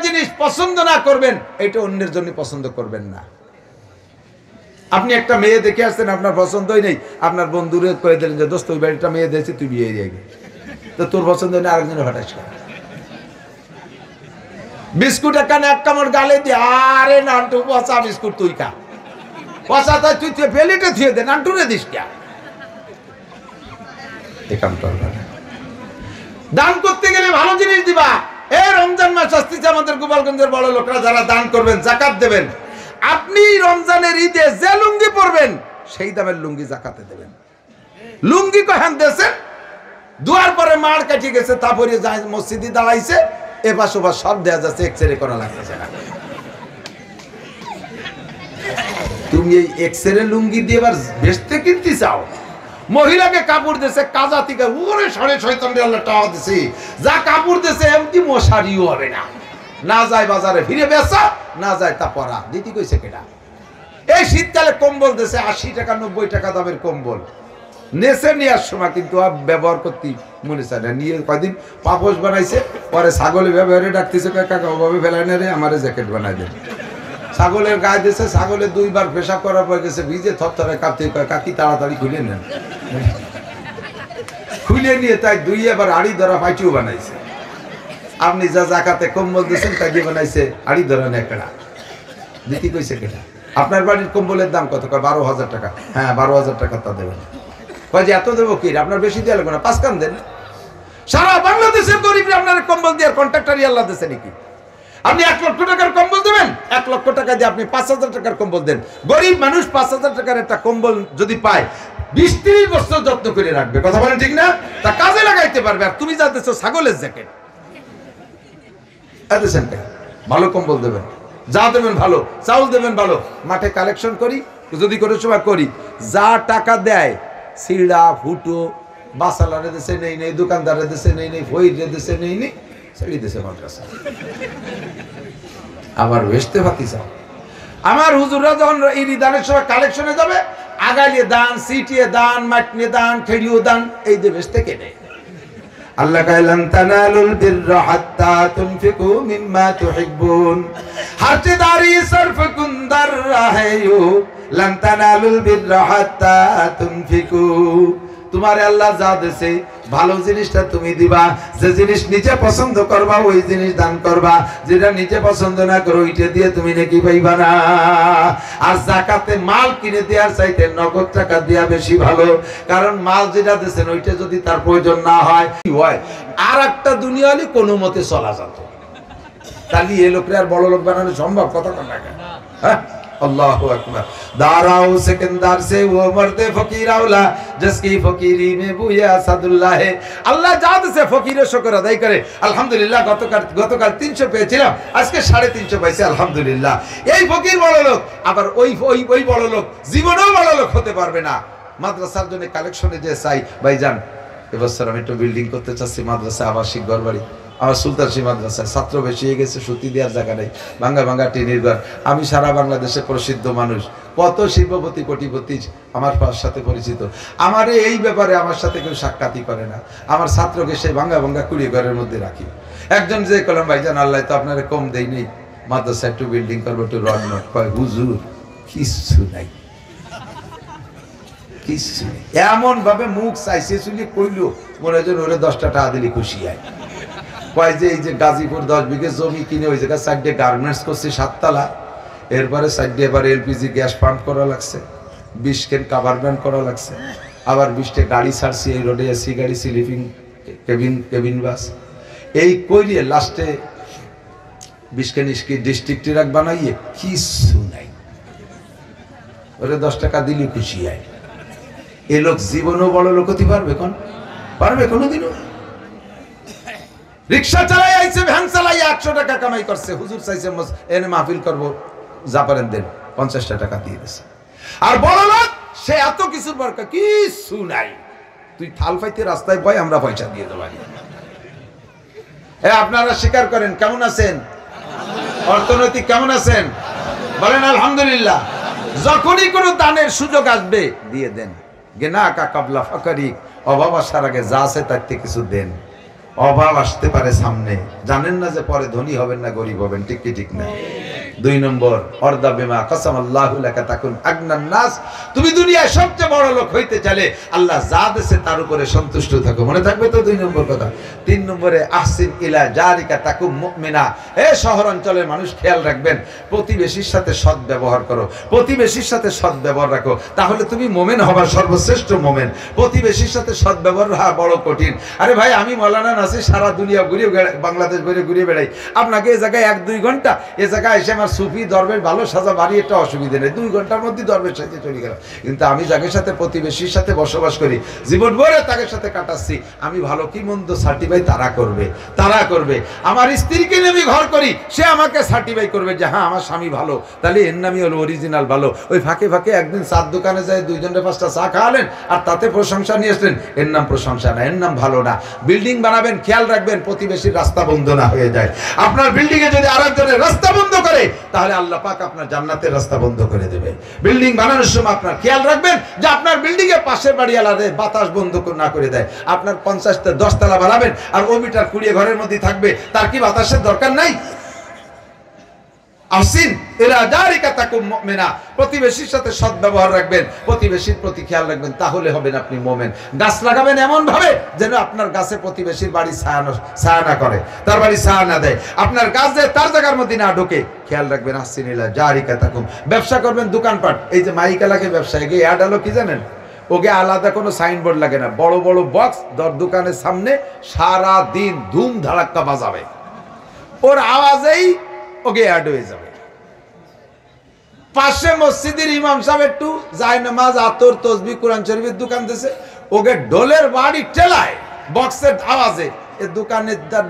জিনিস পছন্দ না করবেন, এটা অন্যের জন্য পছন্দ করবেন না। আপনি একটা মেয়ে দেখে আসছেন, আপনার পছন্দই নেই, আপনার বন্ধুরে কয়ে দিলেন যে দোস্ত ওই বাড়িটা মেয়ে দিয়েছে, তুই বিয়ে দিয়ে গে, তো তোর পছন্দ নেই, আরেকজনের হঠাৎ বিস্কুট একখানে এক কামড় গালে দিয়ে, আরে নান্টু পচা বিস্কুট তুই খা, পচা তাই তুই পেলেটে থুয়ে দে, নান্টুরে দিস কে। দান করতে গেলে ভালো জিনিস দিবা। এই রমজান মাস আসতেছে, আমাদের গোপালগঞ্জের বড় লোকরা যারা দান করবেন, জাকাত দেবেন, আপনি রমজানের ঈদে যে লুঙ্গি পরবেন সেই দামের লুঙ্গি জাকাতে দেবেন। লুঙ্গি কখন দেশেন, দুয়ার পরে মার কাটি গেছে, তারপরে মসজিদে দাঁড়াইছে, এপাশ ওপাশ সব দেয়া যাচ্ছে, এক্সরে করা লাগতেছে না। তুমি এই এক্সরে লুঙ্গি দিয়ে এবার বেচতে কিনতে চাও? মহিলাকে কাপড় দিয়েছে কাজা থেকে ওরে 6.5 আল্লাহ টাকা দিছে, যা কাপড় দিয়েছে এমনি মশারিও হবে না, না যায় বাজারে ফিরে বেচা, না যায় তা পরা দিদি কইছে কেডা। এই শীতকালে কম্বল দিয়েছে 80 টাকা 90 টাকা দামের কম্বল, নেছে নেওয়ার সময় কিন্তু ব্যবহার করতে মনে চায় না, নিয়ে কয়দিন পাপোশ বানাইছে, পরে ছাগলে ব্যবহারে ডাকতেছে, কাকা ওভাবে ফেলায় না রে, আমার জ্যাকেট বানাই দেন। ছাগলের গায়ে দিয়েছে, ছাগলে 2 বার পেশাব করার পর গেছে ভিজে থরথরে কাঁপতে, কাকি তাড়াতাড়ি খুলে নেন, খুলে নিয়ে তাই 2 এবার আড়ি ধরা পাইটিও বানাইছে। আপনি যা জাকাতে কম্বল দিয়েছেন তাই দিয়ে বানাইছে আড়ি ধরা নেকড়া, দিদি কইছে কেটা। আপনার বাড়ির কম্বলের দাম কত? 12,000 টাকা। হ্যাঁ 12,000 টাকা তা দেবেন। কয় যে এত দেবো কি, আপনার বেশি দেওয়া লাগবে না, 5 কান দেন। সারা বাংলাদেশের গরিব আপনার কম্বল দিয়ে কন্ট্রাক্টারই আল্লাহ দিয়েছে নাকি? আপনি 1 লক্ষ টাকার কম্বল দেবেন, 1 লক্ষ টাকা দিয়ে আপনি 5,000 টাকার কম্বল দেন। গরিব মানুষ 5,000 টাকার একটা কম্বল যদি পায় 20-30 বছর যত্ন করে রাখবে, কথা বলেন ঠিক না? তা কাজে লাগাইতে পারবে। আর তুমি যা দিচ্ছ ছাগলের জ্যাকেট, ভালো কম্বল দেবেন, যা দেবেন ভালো, চাউল দেবেন ভালো। মাঠে কালেকশন করি যদি করে সময় করি, যা টাকা দেয় সিড়া ফুটো বাসালারে দেশে নেই নেই, দোকানদারের দেশে নেই নেই, ফইরের দেশে নেই নেই, ছেড়ে দেশে মাদ্রাসা। আবার বেচতে পাতি চাও। আমার হুজুররা যখন এই দানের সময় কালেকশনে যাবে, আগালিয়ে দান, সিটিয়ে দান, মাটনে দান, খেড়িও দান, এই যে বেচতে কেনে। আল্লাহ কাইলান তানালুল বিররা হাত্তা তুনফিকু মিম্মা তুহিব্বুন, হাতে দারি সরফ কুনদার রাহেয়ু লান তানালুল বিররা হাত্তা তুনফিকু। তোমারে আল্লাহ যা দেছে ভালো জিনিসটা তুমি দিবা, যে জিনিস নিজে পছন্দ করবা ওই জিনিস দান করবা, যেটা নিজে পছন্দ না করো ওইটা দিয়ে তুমি নাকি পাইবা না। আর যাকাতে মাল কিনে দেওয়ার চাইতে নগদ টাকা দেওয়া বেশি ভালো, কারণ মাল যেটা দিয়েছেন ওইটা যদি তার প্রয়োজন না হয়, কি হয় আর একটা দুনিয়া হলে কোনো মতে চলা যেত। তাহলে এ লোকরা আর বড় লোক বানানো সম্ভব? কথা কন না, হ্যাঁ? अल्लाहु अकबर। दाराओ सिकंदर से वो मर्दे फकीर औला जिसकी फकीरी में बुया असदुल्लाह है। আল্লাহ জাদ সে ফকিরের শুকর আদায় করে। আলহামদুলিল্লাহ, গতকাল 300 পেয়েছিলাম, আজকে 350 পাইছি, আলহামদুলিল্লাহ। এই ফকির বড় লোক, আবার ওই বড় লোক জীবনেও বড় লোক হতে পারবে না। মাদ্রাসার জন্য কালেকশনে যে চাই ভাইজান, এবছর আমি একটু বিল্ডিং করতে চাচ্ছি, মাদ্রাসা আবাসিক ঘরবাড়ি। আমার সুলতানশী মাদ্রাসায় ছাত্র বেশি হয়ে গেছে, সত্যি দেওয়ার জায়গা নেই, ভাঙ্গা ভাঙ্গা টিনের ঘর। আমি সারা বাংলাদেশে প্রসিদ্ধ মানুষ, কত শিল্পপতি কোটিপতি আমার সাথে পরিচিত। আমার এই ব্যাপারে আমার সাথে কেউ সাক্ষাৎই করে না। আমার ছাত্রকে সেই ভাঙ্গা ভাঙ্গা কুড়িয়ে ঘরের মধ্যে রাখি। একজন যে কলম ভাইজান আল্লাহ তো আপনারা কম দেই নেই, মাদ্রাসা একটু বিল্ডিং করবো, একটু রড নট, কয় হুজুর কিচ্ছু নাই, কিচ্ছু নেই। এমন ভাবে মুখ চাইছে শুনে কইলো মনে হয় ওরে 10টা টাকা দিলে খুশি হয়। কয় যে এই যে গাজীপুর 10 বিঘে জমি কিনে ওই জায়গায় সাইডে গার্মেন্টস করছে 7 তলা, এরপরে সাইডে এবার এলপিজি গ্যাস পাম্প করা লাগছে, 20 কেন কাভার ব্যান্ড করা লাগছে, আবার 20টা গাড়ি ছাড়ছি এই রোডে, এসি গাড়ি, স্লিপিং কেবিন বাস, এই করিয়ে লাস্টে 20 কেন ডিস্ট্রিক্ট ট্রাক বানাইয়ে কিছু নাই, ওরে 10 টাকা দিলে খুশি হয়। এ লোক জীবনও বড় লোক হতে পারবে? কোন পারবে কোনোদিনও? রিক্সা চালাই আইছে, ভ্যান চালাই 100 টাকা কামাই করছে, হুজুর চাইছে এনে মাহফিল করবো, যা পারেন দেন, 50টা টাকা দিয়ে দিছে। আর বড় লোক সে এত কিছুর দরকার কিছু নাই, তুই থাল পাইতে রাস্তায় বয়, আমরা পয়সা দিয়ে দেবো। আপনারা স্বীকার করেন, কেমন আছেন? অর্থনৈতিক কেমন আছেন? বলেন আলহামদুলিল্লাহ। যখনই কোনো দানের সুযোগ আসবে দিয়ে দেন। গেনা কা কাবলা ফাকারি, অভাব আসার আগে যা আছে তার থেকে কিছু দেন। অভাব আসতে পারে সামনে, জানেন না যে পরে ধনী হবেন না গরিব হবেন, ঠিক কি ঠিক না? 2 নম্বর অর্দা বিমা কাসামাল্লাহু লাকা তাকুন আগনান নাস, তুমি দুনিয়ায় সবচেয়ে বড় লোক হইতে চাইলে আল্লাহ যা দেশে তার উপরে সন্তুষ্ট থাকো, মনে থাকবে তো 2 নম্বর কথা। 3 নম্বরে আহসিন ইলা জারিকা তাকুম মুমিনা, এই শহর অঞ্চলের মানুষ খেয়াল রাখবেন, প্রতিবেশীর সাথে সৎ ব্যবহার করো, প্রতিবেশীর সাথে সৎ ব্যবহার রাখো, তাহলে তুমি মুমিন হবার সর্বশ্রেষ্ঠ মুমিন। প্রতিবেশীর সাথে সৎ ব্যবহার রাখা বড় কঠিন। আরে ভাই, আমি মৌলানা নাসির সারা দুনিয়া ঘুরিয়ে বাংলাদেশ ঘুরিয়ে বেড়াই, আপনাকে এই জায়গায় 1-2 ঘন্টা এ জায়গায় এসে আমার সুফি দরবেশ ভালো সাজা বাড়ি, একটা অসুবিধা নেই, 2 ঘন্টার মধ্যে দরবেশ সাথে চলে গেল। কিন্তু আমি যাদের সাথে প্রতিবেশীর সাথে বসবাস করি, জীবন ভরে তাদের সাথে কাটাচ্ছি, আমি ভালো কি মন্দ সার্টিফাই তারা করবে। আমার স্ত্রীকে নিয়ে আমি ঘর করি, সে আমাকে সার্টিফাই করবে যে হ্যাঁ আমার স্বামী ভালো, তাহলে এর নামই হলো অরিজিনাল ভালো। ওই ফাঁকে ফাঁকে একদিন চার দোকানে যায় 2 জনের 5টা চা খাওয়ালেন আর তাতে প্রশংসা নিয়ে আসলেন, এর নাম প্রশংসা না, এর নাম ভালো না। বিল্ডিং বানাবেন, খেয়াল রাখবেন প্রতিবেশীর রাস্তা বন্ধ না হয়ে যায়। আপনার বিল্ডিং এ যদি আরেকজনের রাস্তা বন্ধ করে, তাহলে আল্লাহ পাক আপনার জান্নাতের রাস্তা বন্ধ করে দেবে। বিল্ডিং বানানোর সময় আপনার খেয়াল রাখবেন যে আপনার বিল্ডিং এ পাশের বাড়িওয়ালাদের বাতাস বন্ধ না করে দেয়। আপনার 50টা 10 তলা বানাবেন আর ও মিটার 20 ঘরের মধ্যে থাকবে, তার কি বাতাসের দরকার নাই? আসিন ইলা জারিকা তাকুম মুমিনা, প্রতিবেশীর সাথে সৎ ব্যবহার রাখবেন, প্রতিবেশীর প্রতি খেয়াল রাখবেন, তাহলে হবেন আপনি মুমিন। গাছ লাগাবেন এমন ভাবে যেন আপনার গাছে প্রতিবেশীর বাড়ি ছায়া না করে, তার বাড়ি ছায়া না দেয়, আপনার গাছ যে তার জায়গার মধ্যে না ঢোকে, খেয়াল রাখবেন। আসিন ইলা জারিকা তাকুম। ব্যবসা করবেন, দোকানপাট, এই যে মাইকা লাগে ব্যবসায়, এই অ্যাড হলো কি জানেন? ওকে আলাদা কোনো সাইনবোর্ড লাগে না, বড় বড় বক্স দোকানের সামনে সারা দিন ধুম ধাড়াক্কা বাজাবে, ওর আওয়াজেই ওকে অ্যাড হয়ে যাবে। পাশে মসজিদের ইমাম সাহেব একটু জায়নামাজ, আতর, তসবিহ, কোরআন শরীফের দোকান দিয়েছে, ওকে ঢোলের বাড়ি ঠেলায় বক্সের আওয়াজে এই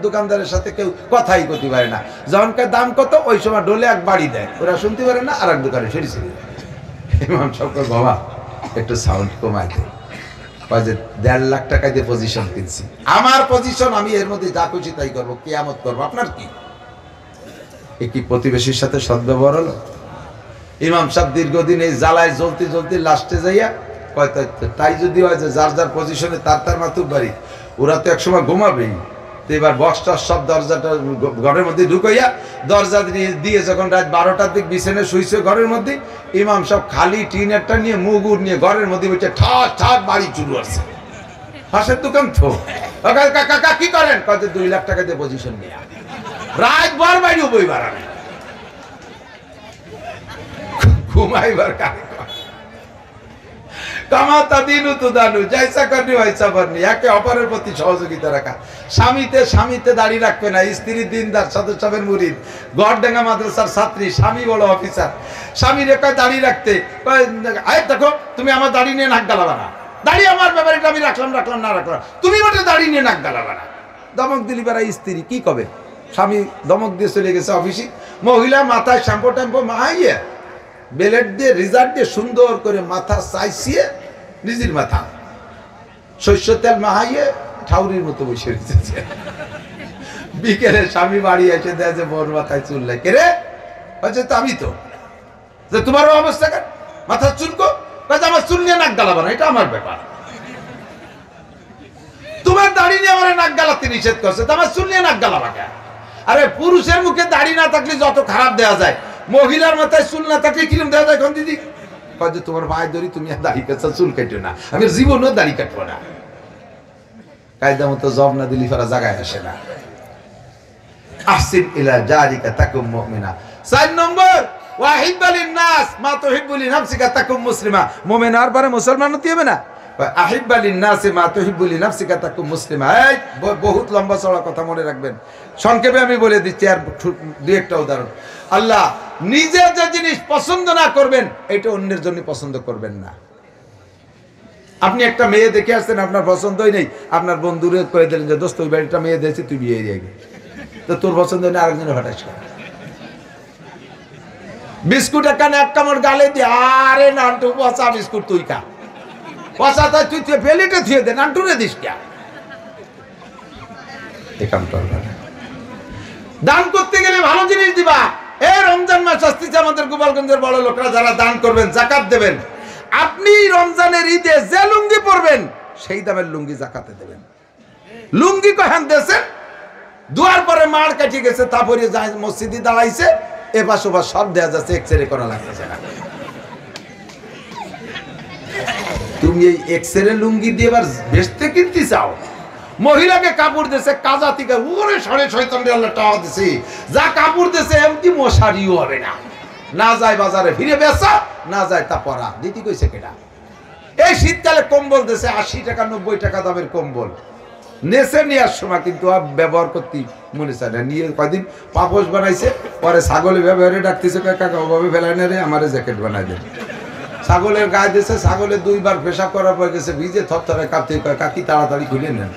দোকানদারের সাথে কেউ কথাই করতে পারে না। যখনকার দাম কত, ওই সময় ঢোলে এক বাড়ি দেয়, ওরা শুনতে পারে না, আর এক দোকানে সরিয়ে ইমাম সাহেব বাবা একটু সাউন্ড কমাই দেয়, 1.5 লাখ টাকা দিয়ে পজিশন কিনছি, আমার পজিশন, আমি এর মধ্যে যা খুশি তাই করবো, কিয়ামত করবো, আপনার কি? এ কি প্রতিবেশীর সাথে সদ্ব্যবহার হলো? ইমাম সাহেব দীর্ঘদিন এই জ্বালায় জ্বলতে লাস্টে যাইয়া কয় তাই যদি হয় যে যার যার পজিশনে তার মাতুব বাড়ি, ওরা তো একসময় ঘুমাবেই, তো এবার বক্সটা সব দরজাটা ঘরের মধ্যে ঢুকাইয়া দরজা দিয়ে যখন রাত 12টার দিক বিছানে শুইছে ঘরের মধ্যে, ইমাম সাহেব খালি টিনেরটা নিয়ে মুগুর নিয়ে ঘরের মধ্যে বসে ঠাক ঠাক বাড়ি চুরু আসছে। পাশের দোকান তো কাকা কি করেন? কত 2 লাখ টাকা দিয়ে পজিশন নিয়ে রাত বার বাড়িও বই বাড়াবে, ঘুমাইবার কারে কামাতা দিনু তো দানু জয়সা করনি ওয়াইসা করনি, একে অপরের প্রতি সহযোগিতা রাখা। স্বামীতে দাড়ি রাখবে না, স্ত্রী দিনদার সদস্য সাহেবের মুরিদ, গড়ডাঙ্গা মাদ্রাসার ছাত্রী, স্বামী বড় অফিসার, স্বামীর কয় দাড়ি রাখতে, দেখো তুমি আমার দাড়ি নিয়ে নাক গালাবা না, দাড়ি আমার ব্যাপারে আমি রাখলাম না রাখলাম, তুমি ওটা দাড়ি নিয়ে নাক গালাবা না। দমক দিলি বেড়া স্ত্রী কি কবে? স্বামী দমক দিয়ে চলে গেছে অফিসে, মহিলা মাথায় শ্যাম্পু ট্যাম্পু মাহাইয়ে বেলেট দিয়ে রিজার্ভ দিয়ে সুন্দর করে মাথা চাইছিয়ে, নিজের মাথা শস্য তেল মাহাইয়ে ঠাউরির মতো বসে রেখেছে। বিকেলে স্বামী বাড়ি এসে দেয় যে বোর মাথায় চুল নাই, কে রে? বলছে তো আমি তো। তোমার অবস্থা কেন? মাথার চুলকো, আমার চুল নিয়ে নাক গালাবো না, এটা আমার ব্যাপার। তোমার দাড়ি নিয়ে আমার নাক গালাতে নিষেধ করছে, তো আমার চুল নিয়ে নাক গালাবা কেন? আরে পুরুষের মুখে দাড়ি না থাকলে যত খারাপ দেওয়া যায়, মহিলার মাথায় চুল না থাকলে কিরম দেওয়া যায়? কোন দিদি কয় যে তোমার ভাই ধরি, তুমি আর দাড়ি কাটছো, চুল কাটো না, আমি জীবনেও দাড়ি কাটবো না। কায়দা মতো জব না দিলি ফেরা জায়গায় আসে না। আহসিন ইলা জারিকা তাকুম মুমিনা। 4 নম্বর ওয়াহিব্বালিন নাস মা তুহিব্বুলি নাফসিকা তাকুম মুসলিমা। মুমিন আর পরে মুসলমান হতে হবে না, আহিব্বালিন নাস মা তুহিব্বুলি নাফসিকা তাকুম মুসলিমা। এই বহুত লম্বা চড়া কথা মনে রাখবেন, সংক্ষেপে আমি বলে দিচ্ছি আর 2-1টা উদাহরণ। আল্লাহ নিজে যে জিনিস পছন্দ না করবেন, এটা অন্যের জন্য পছন্দ করবেন না। আপনি একটা মেয়ে দেখে আসছেন, আপনার পছন্দ হয় নাই, আপনার বন্ধুরে কয়ে দিলেন যে দোস্ত ওই বাড়িটা মেয়ে দিয়েছি, তুই বিয়ে দিয়ে গে, তো তোর পছন্দ হয় না, আরেকজনের হঠাৎ বিস্কুট এক কামড় গালে দিয়ে, আরে নান্টু পচা বিস্কুট তুই খা, পচা তাই তুই পেলেটে থুয়ে দে, নান্টুরে দিস কে? দান করতে গেলে ভালো জিনিস দিবা। এই রমজান মাস আসতেছে, আমাদের গোপালগঞ্জের বড় লোকরা যারা দান করবেন, যাকাত দেবেন, আপনি রমজানের ঈদে যে লুঙ্গি পরবেন সেই দামের লুঙ্গি যাকাতে দেবেন। লুঙ্গি কহেন দেশেন দুয়ার পরে মার কাটি গেছে, তারপরে যায় মসজিদে দাঁড়াইছে, এপাশ ওপাশ সব দেয়া যাচ্ছে, এক্সরে করা লাগতেছে না। তুমি এই এক্সরে লুঙ্গি দিয়ে এবার বেচতে কিনতে চাও? মহিলাকে কাপড় দিয়েছে কাজা থেকে ওরে 6.5 আল্লাহ টাকা দিছে, যা কাপড় দিয়েছে এমনি মশারিও হবে না, না যায় বাজারে ফিরে বেচা, না যায় তা পরা দিদি কইছে কেডা? এই শীতকালে কম্বল দিয়েছে 80 টাকা 90 টাকা দামের কম্বল, নেছে নেওয়ার সময় কিন্তু ব্যবহার করতে মনে চায় না, নিয়ে কয়দিন পাপোশ বানাইছে, পরে ছাগলে ব্যবহারে ডাকতেছে, কাকা ওভাবে ফেলায় না রে, আমার জ্যাকেট বানাই দেন। ছাগলের গায়ে দিয়েছে, ছাগলে 2 বার পেশাব করার পর গেছে ভিজে থরথরে কাঁপতে, কাকি তাড়াতাড়ি খুলে নেন,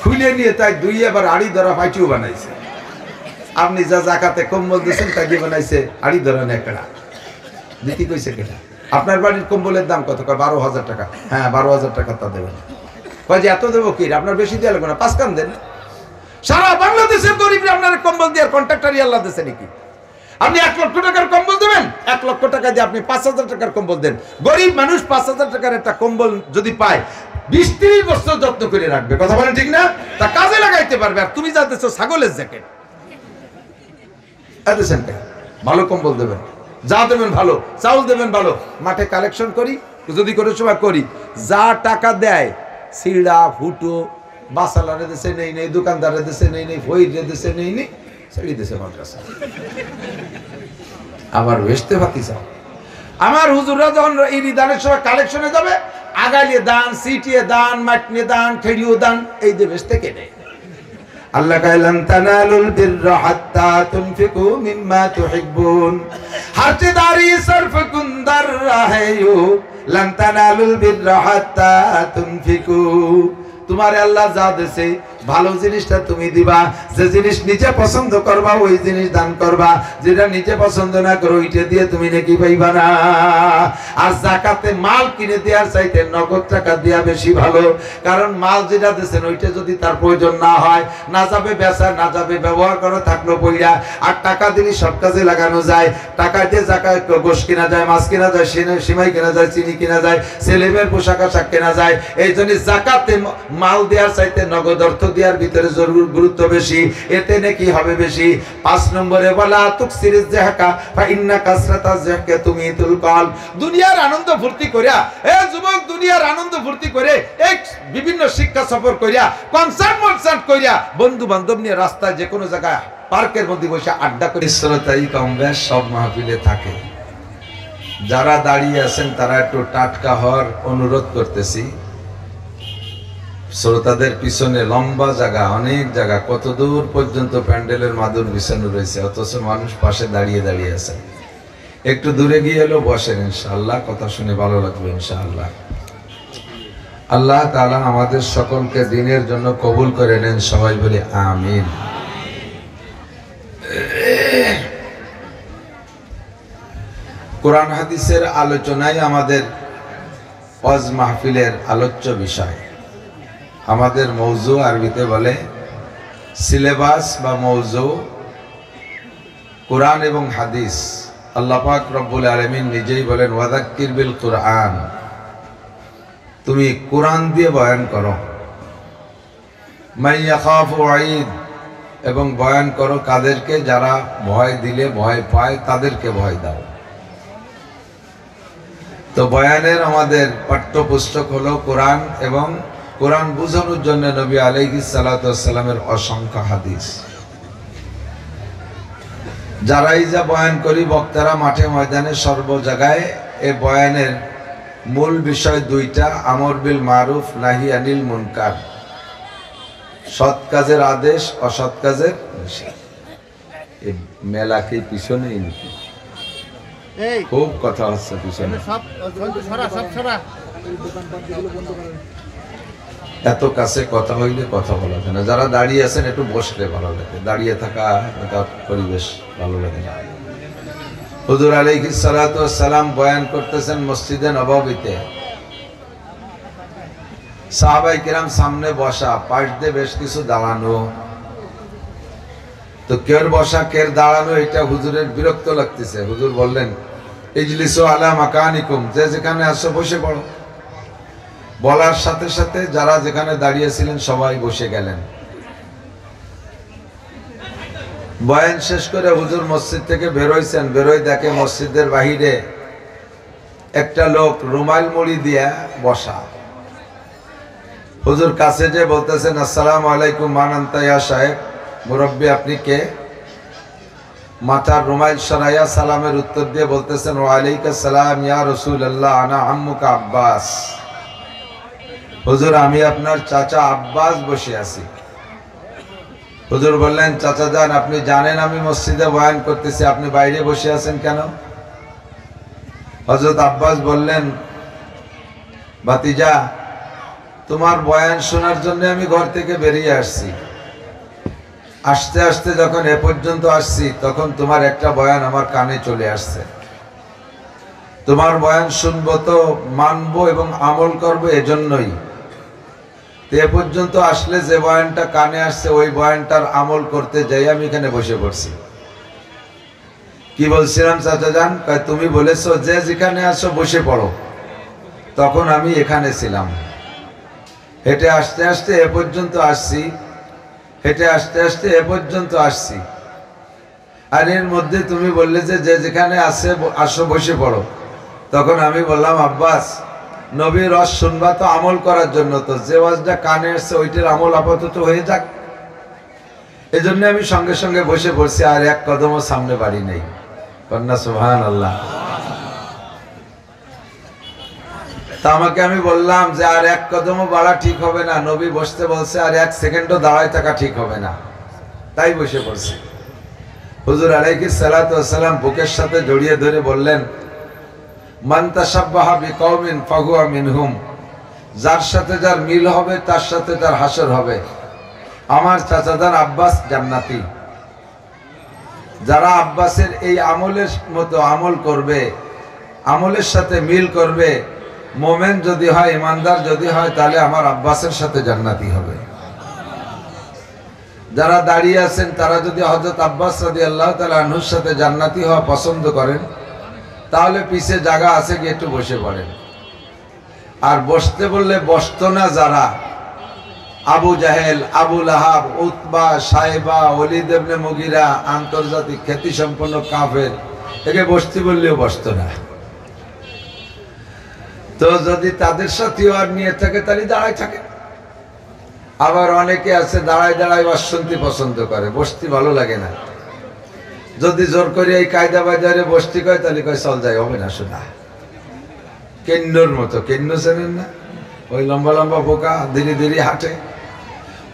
খুলে নিয়ে তাই 2 এবার আড়ি ধরা পাইটিও বানাইছে। আপনি যা জাকাতে কম্বল দিয়েছেন তাই দিয়ে বানাইছে আড়ি ধরা নেকড়া, দিদি কইছে কেটা? আপনার বাড়ির কম্বলের দাম কত? 12,000 টাকা। হ্যাঁ 12,000 টাকা তা দেবেন। কয় যে এত দেবো কি, আপনার বেশি দেওয়া লাগবে না, 5 কান দেন। সারা বাংলাদেশের গরিব আপনার কম্বল দিয়ে কন্ট্রাক্টারই আল্লাহ দিয়েছে নাকি? আপনি 1 লক্ষ টাকার কম্বল দেবেন, 1 লক্ষ টাকা দিয়ে আপনি 5,000 টাকার কম্বল দেন। গরিব মানুষ 5,000 টাকার একটা কম্বল যদি পায় 20-30 বছর যত্ন করে রাখবে, কথা বলেন ঠিক না? তা কাজে লাগাইতে পারবে। আর তুমি যা দিচ্ছ ছাগলের জ্যাকেট, ভালো কম্বল দেবেন, যা দেবেন ভালো, চাউল দেবেন ভালো। মাঠে কালেকশন করি যদি করে সময় করি, যা টাকা দেয় সিড়া ফুটো বাসালারে দেশে নেই নেই, দোকানদারের দেশে নেই নেই, ফইরের দেশে নেই নেই, ছেড়ে দেশে মাদ্রাসা আবার বেচতে পাতি চাও। আমার হুজুররা যখন এই দানের সময় কালেকশনে যাবে, আগালিয়ে দান, সিটিয়ে দান, মাটনে দান, খেড়িও দান, এই যে বেচতে কেনে। আল্লাহ কাইলান তানালুল বিররা হাত্তা তুনফিকু মিম্মা তুহিব্বুন, হারতিদারি সরফকুন দাররাহায়ু লান তানালুল বিররা হাত্তা তুনফিকু। তোমারে আল্লাহ যা দেছে ভালো জিনিসটা তুমি দিবা, যে জিনিস নিজে পছন্দ করবা ওই জিনিস দান করবা, যেটা নিজে পছন্দ না করো ওইটা দিয়ে তুমি নাকি পাইবা না। আর যাকাতে মাল কিনে দেওয়ার চাইতে নগদ টাকা দেওয়া বেশি ভালো, কারণ মাল যেটা দিয়েছেন ওইটা যদি তার প্রয়োজন না হয়, না যাবে বেচা, না যাবে ব্যবহার করো, থাকলো পইরা। আর টাকা দিলে সব কাজে লাগানো যায়, টাকা দিয়ে জাকাত গোশ কিনা যায়, মাছ কিনা যায়, সিমাই কিনা যায়, চিনি কিনা যায়, ছেলেমেয়ের পোশাক আশাক কেনা যায়। এই জন্য জাকাতে মাল দেওয়ার চাইতে নগদ অর্থ দেওয়ার ভিতরে জরুর গুরুত্ব বেশি, এতে নাকি হবে বেশি। 5 নম্বরে বলা তুকসিরিজ জাহাকা ফা ইন্না কাসরাতাজ জাহকা তুমিতুল কল। দুনিয়ার আনন্দ ফুর্তি করিয়া, এ যুবক দুনিয়ার আনন্দ ফুর্তি করে এক বিভিন্ন শিক্ষা সফর করিয়া, কনসার্ট করিয়া, বন্ধু বান্ধব নিয়ে রাস্তায় যে কোনো জায়গায় পার্কের মধ্যে বসে আড্ডা করে, শ্রোতাই কম বেশ সব মাহফিলে থাকে। যারা দাঁড়িয়ে আছেন তারা একটু টাটকা হওয়ার অনুরোধ করতেছি। শ্রোতাদের পিছনে লম্বা জায়গা, অনেক জায়গা, কত দূর পর্যন্ত প্যান্ডেলের মাদুর বিছানো রয়েছে, অথচ মানুষ পাশে দাঁড়িয়ে দাঁড়িয়ে আছে। একটু দূরে গিয়ে এলো বসেন, ইনশাআল্লাহ কথা শুনে ভালো লাগবে ইনশাআল্লাহ। আল্লাহ তাআলা আমাদের সকলকে দিনের জন্য কবুল করে নেন, সবাই বলি আমিন। কোরআন হাদিসের আলোচনায় আমাদের ওয়াজ মাহফিলের আলোচ্য বিষয়। আমাদের মৌজু আরবিতে বলে সিলেবাস বা মৌজু কোরআন এবং হাদিস। আল্লাহ পাক রব্বুল আলামিন নিজেই বলেন ওয়াযাক্কির বিল কুরআন, তুমি কোরআন দিয়ে বয়ান করো। মান ইয়াখাফু ওয়াঈদ, এবং বয়ান করো কাদেরকে? যারা ভয় দিলে ভয় পায় তাদেরকে ভয় দাও। তো বয়ানের আমাদের পাঠ্যপুস্তক হলো কোরআন, এবং কোরআন বুঝানোর জন্য নবী আলাইহিস সালাতু ওয়াস সালামের অসংখ্য হাদিস। যারাই যা বয়ান করি বক্তারা মাঠে ময়দানে সর্ব জায়গায়, এই বয়ানের মূল বিষয় 2টা, আমর বিল মারুফ নাহি আনিল মুনকার, সৎ কাজের আদেশ, অসৎ কাজের নিষেধ। এই মেলা কি পিছনেই নাকি? খুব কথা হচ্ছে পিছনে, এত কাছে কথা হইলে কথা বলা যায় না। যারা দাঁড়িয়ে আছেন একটু বসলে ভালো লাগে, দাঁড়িয়ে থাকা পরিবেশ ভালো লাগে না। হুজুর আলাইহিস সালাতু ওয়াস সালাম বয়ান করতেছেন মসজিদে নববীতে, সাহাবায়ে কিরাম সামনে বসা, পাশ দিয়ে বেশ কিছু দাঁড়ানো। তো কের বসা কের দাঁড়ানো এটা হুজুরের বিরক্ত লাগতেছে। হুজুর বললেন ইজলিসু আলা মাকানিকুম, যে যেখানে আসো বসে পড়ো। বলার সাথে সাথে যারা যেখানে দাঁড়িয়েছিলেন সবাই বসে গেলেন। বয়ান শেষ করে হুজুর মসজিদ থেকে বেরোইছেন, বেরোই দেখে মসজিদের বাহিরে একটা লোক রুমাল মুড়ি দিয়া বসা। হুজুর কাছে যে বলতেছেন, আসসালামু আলাইকুম মান আনতা ইয়া সাহেব, মুরব্বী আপনি কে? মাথার রুমাল সরাইয়া সালামের উত্তর দিয়ে বলতেছেন, ওয়া আলাইকুম সালাম ইয়া রাসূলুল্লাহ, আনা আম্মুকা আব্বাস। হুজুর আমি আপনার চাচা আব্বাস বসে আছি। হুজুর বললেন, চাচা যান আপনি জানেন আমি মসজিদে বয়ান করতেছি, আপনি বাইরে বসে আছেন কেন? হযরত আব্বাস বললেন, ভাতিজা তোমার বয়ান শোনার জন্য আমি ঘর থেকে বেরিয়ে আসছি। আসতে আসতে যখন এ পর্যন্ত আসছি তখন তোমার একটা বয়ান আমার কানে চলে আসছে। তোমার বয়ান শুনবো তো মানবো এবং আমল করবো, এজন্যই এ পর্যন্ত আসলে যে বয়ানটা কানে আসছে ওই বয়ানটার আমল করতে যাই আমি এখানে বসে পড়ছি। কি বলছিলাম চাচা যান? তুমি বলেছো যে যেখানে আসো বসে পড়ো, তখন আমি এখানে ছিলাম। হেঁটে আসতে আসতে এ পর্যন্ত আসছি, হেঁটে আসতে আসতে এ পর্যন্ত আসছি, আর এর মধ্যে তুমি বললে যে যে যেখানে আসো বসে পড়ো। তখন আমি বললাম, আব্বাস নবীর রস শুনবা তো আমল করার জন্য, তো যে ওয়াজটা কানে আসছে ওইটার আমল আপাতত হয়ে যাক, এজন্য আমি সঙ্গে সঙ্গে বসে পড়ছি, আর এক কদমও সামনে বাড়ি নেই। কন্যা সুবহানাল্লাহ। তা আমাকে আমি বললাম যে আর এক কদমও বাড়া ঠিক হবে না, নবী বসতে বলছে, আর এক সেকেন্ডও দাঁড়ায় থাকা ঠিক হবে না, তাই বসে পড়ছি। হুজুর আলাইহিস সালাতু ওয়াস সালাম বুকের সাথে জড়িয়ে ধরে বললেন, মান তাশাব্বাহা বিকওমিন ফাহুয়া মিনহুম, যার সাথে যার মিল হবে তার সাথে তার হাসর হবে। আমার চাচাদার আব্বাস জান্নাতি। যারা আব্বাসের এই আমলের মতো আমল করবে, আমলের সাথে মিল করবে, মোমেন যদি হয়, ইমানদার যদি হয়, তাহলে আমার আব্বাসের সাথে জান্নাতি হবে। যারা দাঁড়িয়ে আছেন তারা যদি হযরত আব্বাস রাদিয়াল্লাহু তাআলা আনহুর সাথে জান্নাতি হওয়া পছন্দ করেন, তাহলে পিছে জায়গা আছে, গিয়ে একটু বসে পড়েন। আর বসতে বললে বসতো না যারা, আবু জাহেল, আবু লাহাব, উতবা, সাইবা, ওলীদ ইবনে মুগীরা, আন্তর্জাতিক খ্যাতি সম্পন্ন কাফের, একে বসতে বললেও বসতো না। তো যদি তাদের সাথে আর নিয়ে থাকে তাহলে দাঁড়ায় থাকে। আবার অনেকে আছে দাঁড়ায় দাঁড়ায় ওয়াজ শুনতে পছন্দ করে, বসতে ভালো লাগে না। যদি জোর করে এই কায়দা বাজারে বসতে কয় তাহলে কয় চল যাই, হবে না শোনা। কেন্নর মতো, কেন্ন চেনেন না? ওই লম্বা লম্বা পোকা ধীরে ধীরে হাঁটে,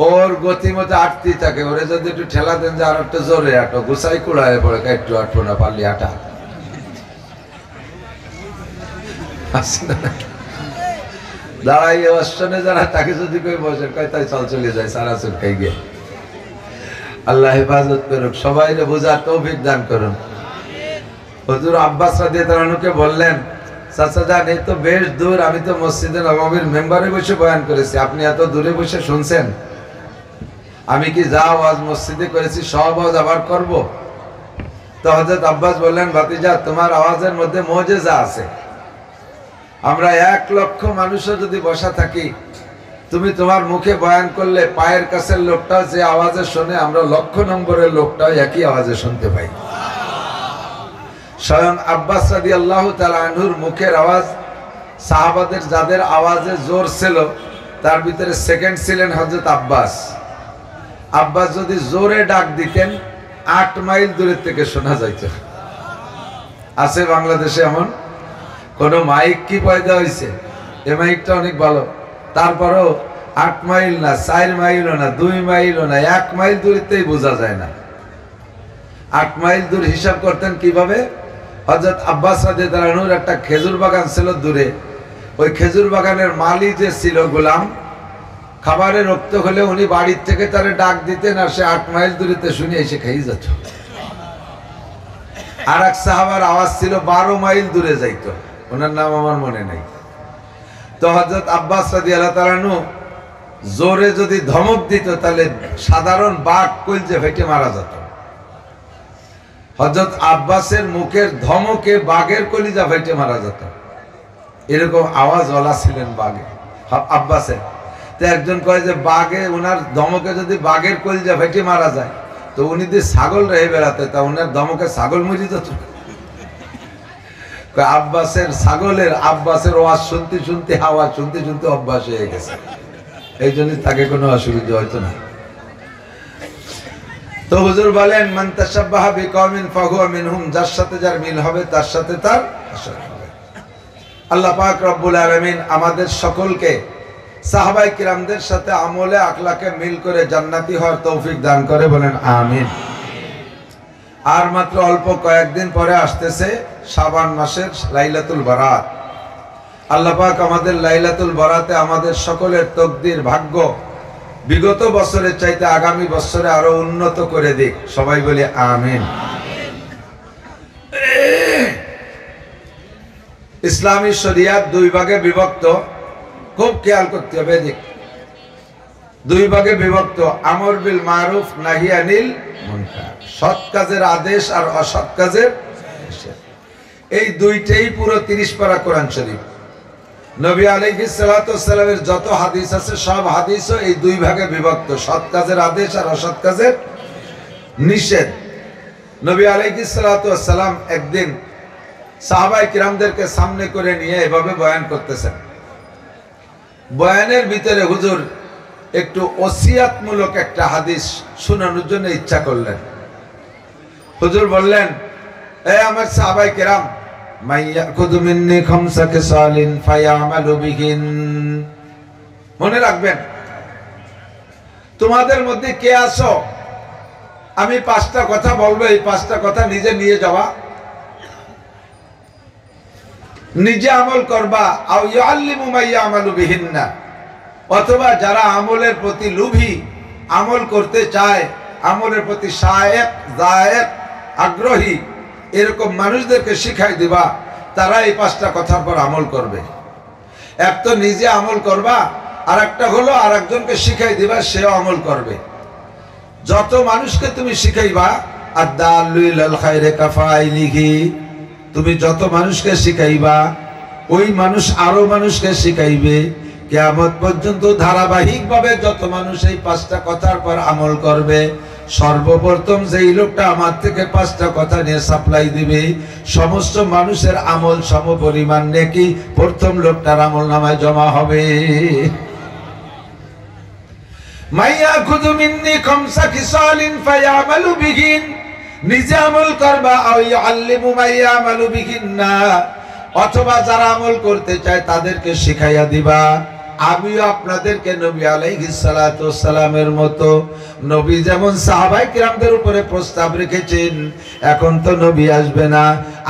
ওর গতি মতো হাঁটতেই থাকে। ওরে যদি একটু ঠেলা দেন যে আর একটু জোরে হাঁটো, গুছাই কুড়ায় পড়ে, একটু হাঁটবো না পারলি হাঁটা। দাঁড়াই অষ্টনে যারা তাকে যদি কই বসে কয় তাই চল চলে যায়, সারা চুটকাই গিয়ে। আল্লাহ হেফাজত করুক, সবাই বোঝার তৌফিক দান করুন। হুজুর আব্বাস রাদিয়াল্লাহু আনহুকে বললেন, চাচা যান এই তো বেশ দূর, আমি তো মসজিদে নববীর মেম্বারে বসে বয়ান করেছি, আপনি এত দূরে বসে শুনছেন, আমি কি যা ওয়াজ মসজিদে করেছি সব ওয়াজ আবার করব? তো হযরত আব্বাস বললেন, ভাতিজা তোমার আওয়াজের মধ্যে মুজিজা আছে। আমরা 1 লক্ষ মানুষও যদি বসা থাকি, তুমি তোমার মুখে বয়ান করলে পায়ের কাছের লোকটা যে আওয়াজে শোনে, আমরা লক্ষ নম্বরের লোকটাও একই আওয়াজে শুনতে পাই। স্বয়ং আব্বাস রাদিয়াল্লাহু তাআলা আনহুর মুখের আওয়াজ, সাহাবাদের যাদের আওয়াজে জোর ছিল তার ভিতরে সেকেন্ড ছিলেন হযরত আব্বাস। আব্বাস যদি জোরে ডাক দিতেন 8 মাইল দূরের থেকে শোনা যাইত। আছে বাংলাদেশে এমন কোন মাইক কি পয়দা হয়েছে? এই মাইকটা অনেক ভালো, তারপরেও 8 মাইল না, 4 মাইলও না, 2 মাইলও না, 1 মাইল দূরতেই বোঝা যায় না। 8 মাইল দূর হিসাব করতেন কিভাবে? হযরত আব্বাস রাদিয়াল্লাহু আনহুর একটা খেজুর বাগান ছিল দূরে, ওই খেজুর বাগানের মালি যে ছিল গোলাম, খাবারের রক্ত হলে উনি বাড়ির থেকে তারে ডাক দিতেন, আর সে 8 মাইল দূরেতে শুনে এসে খেয়ে যেত। আর এক সাহাবার আওয়াজ ছিল 12 মাইল দূরে যাইতো, ওনার নাম আমার মনে নাই। তো হযরত আব্বাস রাদিয়াল্লাহু তাআলা আনহু জোরে যদি ধমক দিত তাহলে সাধারণ বাঘ কইলজে ফেটে মারা যেত। হযরত আব্বাসের মুখের ধমকে বাঘের কলিজা ফেটে মারা যেত, এরকম আওয়াজওয়ালা ছিলেন বাঘে। আব্বাসের। তো একজন কয় যে বাঘে ওনার দমকে যদি বাঘের কলিজা ফেটে মারা যায়, তো উনি যে ছাগল রেহে বেড়াতে, তা ওনার দমকে ছাগল মরি যেত। আব্বাসের ওয়াজ শুনতে শুনতে আওয়াজ শুনতে শুনতে অভ্যাস হয়ে গেছে, এই জন্য তাকে কোনো অসুবিধা হয়তো না। তো হুজুর বলেন মান তাশাব্বাহা বিকওমিন ফাহুয়া মিনহুম, যার সাথে যার মিল হবে তার সাথে তার আসর হবে। আল্লাহ পাক রব্বুল আলামিন আমাদের সকলকে সাহাবায়ে কিরামদের সাথে আমলে আখলাকে মিল করে জান্নাতি হওয়ার তৌফিক দান করে, বলেন আমিন। আর মাত্র অল্প কয়েকদিন পরে আসতেছে শাবান মাসের লাইলাতুল বারাত। আল্লাহ পাক আমাদের লাইলাতুল বারাতে আমাদের সকলের তকদির ভাগ্য বিগত বছরের চাইতে আগামী বছরে আরো উন্নত করে দিক, সবাই বলি আমিন। ইসলামী শরিয়াত দুই ভাগে বিভক্ত, খুব খেয়াল করতে হবে। দুই ভাগে বিভক্ত, আমর বিল মারুফ নাহি আনিল মুনকার, সৎ কাজের আদেশ আর অসৎ কাজের নিষেধ। এই দুইটাই পুরো 30 পারা কোরআন শরীফ। নবী আলাইহিস সালাতু ওয়াস সালামের যত হাদিস আছে সব হাদিসও এই দুই ভাগে বিভক্ত, সৎ কাজের আদেশ আর অসৎ কাজের নিষেধ। নবী আলাইহিস সালাতু ওয়াস সালাম একদিন সাহাবায়ে কিরামদেরকে সামনে করে নিয়ে এভাবে বয়ান করতেছেন। বয়ানের ভিতরে হুজুর একটু ওসিয়াতমূলক একটা হাদিস শোনানোর জন্য ইচ্ছা করলেন। হুজুর বললেন, এ আমার সাহাবায়ে কিরাম, মাইয়াকুযু মিন্নি খামসা কিসালিন ফায়ামালু বিহিন, মনে রাখবেন তোমাদের মধ্যে কে আছো, আমি 5টা কথা বলবো, এই 5টা কথা নিজে নিয়ে যাওয়া, নিজে আমল করবা, আও ইউআল্লিমু মাইয়ামালু বিহিন্না, অথবা যারা আমলের প্রতি লোভী, আমল করতে চায়, আমলের প্রতি শায়েক জায়েক আগ্রহী, এরকম মানুষদেরকে শিখাই দিবা, তারা এই 5টা কথার পর আমল করবে। এক তো নিজে আমল করবা, আর একটা হলো আর একজনকে শিখাই দিবা, সেও আমল করবে। যত মানুষকে তুমি শিখাইবা, আদ-দাল্লু ইলাল খায়রি কাফাইলিহি, তুমি যত মানুষকে শিখাইবা ওই মানুষ আরো মানুষকে শিখাইবে। কিয়ামত পর্যন্ত ধারাবাহিকভাবে যত মানুষ এই 5টা কথার পর আমল করবে, সর্বপ্রথম যেই লোকটা আমার থেকে 5টা কথা নিয়ে সাপ্লাই দিবে, সমস্ত মানুষের আমল সমপরিমাণ নেকি প্রথম লোকটার আমল নামায় জমা হবে। মাইয়াকুযু মিন্নি খামসা কিসালিন ফায়ামালু বিহিন, নিজে আমল করবা, আও ইউআল্লিমু মাইয়ামালু বিহিন্না, অথবা যারা আমল করতে চায় তাদেরকে শিখাইয়া দিবা। আমিও আপনাদেরকে নবী আলাইহিস সালাতু ওয়াস সালামের মতো, নবী যেমন সাহাবায়ে কিরামদের উপরে প্রস্তাব রেখেছেন, এখন তো নবী আসবে না